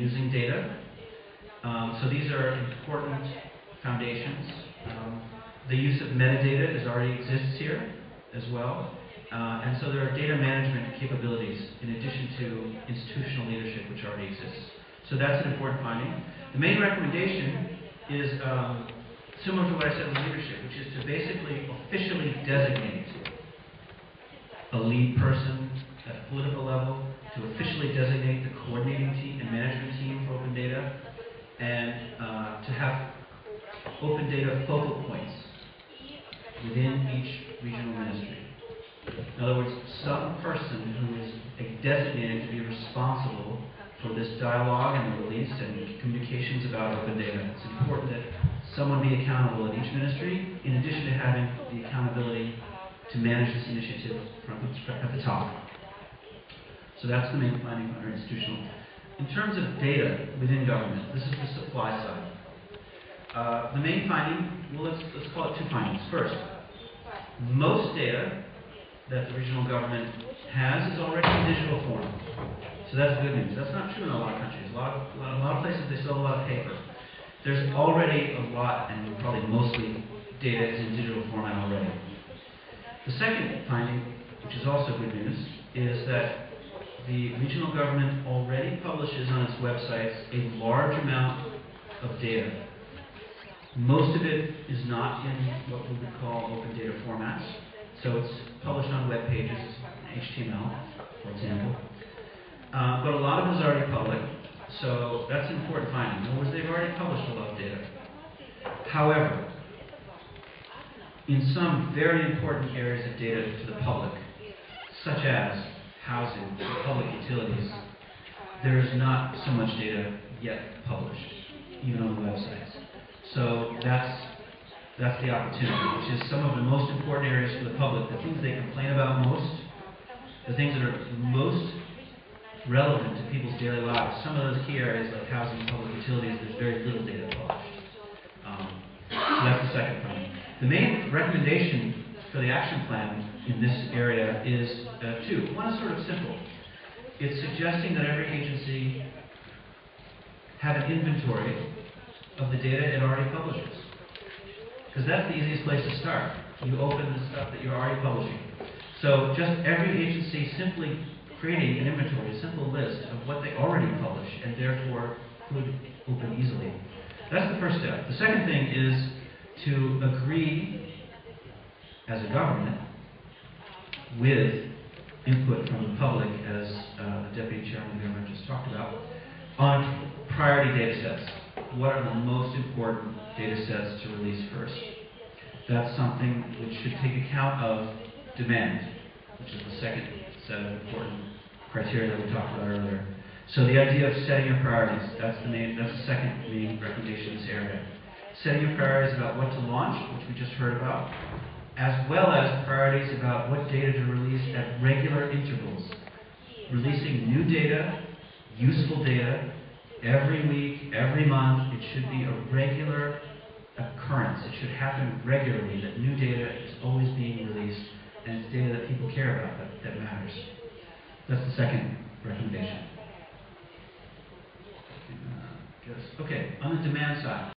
using data. So these are important foundations. The use of metadata already exists here as well. And so there are data management capabilities in addition to institutional leadership which already exists. So that's an important finding. The main recommendation is similar to what I said with leadership, which is to basically officially designate a lead person at a political level, to officially designate the coordinating team and management team for open data, and to have open data focal points within each regional ministry. In other words, some person who is designated to be responsible for this dialogue and the release and communications about open data. It's important that someone be accountable at each ministry, in addition to having the accountability to manage this initiative at the top. So that's the main finding under institutional. In terms of data within government, this is the supply side. The main finding, well, let's call it two findings. First, most data that the regional government has is already in digital form. So that's good news. That's not true in a lot of countries. A lot of places they still have a lot of paper. There's already a lot, and probably mostly, data is in digital format already. The second finding, which is also good news, is that the regional government already publishes on its websites a large amount of data. Most of it is not in what we would call open data formats. So it's published on web pages, HTML, for example. But a lot of it is already public, so that's an important finding. In other words, they've already published a lot of data. However, in some very important areas of data to the public, such as housing, public utilities, there is not so much data yet published, even on the websites. So that's the opportunity, which is some of the most important areas for the public, the things they complain about most, the things that are most relevant to people's daily lives. Some of those key areas like housing and public utilities, there's very little data published. So that's the second point. The main recommendation for the action plan in this area is two. One is sort of simple. It's suggesting that every agency have an inventory of the data it already publishes. Because that's the easiest place to start. You open the stuff that you're already publishing. So just every agency simply creating an inventory, a simple list of what they already publish and therefore could open easily. That's the first step. The second thing is to agree as a government with input from the public, as the Deputy Chairman of the government just talked about, on priority data sets. What are the most important data sets to release first? That's something which should take account of demand, which is the second set of important criteria that we talked about earlier. So the idea of setting your priorities, that's the second main recommendation in this area. Setting your priorities about what to launch, which we just heard about, as well as priorities about what data to release at regular intervals. Releasing new data, useful data, every week, every month. It should be a regular occurrence. It should happen regularly, that new data is always being released, and it's data that people care about, that matters. That's the second recommendation. Okay, on the demand side.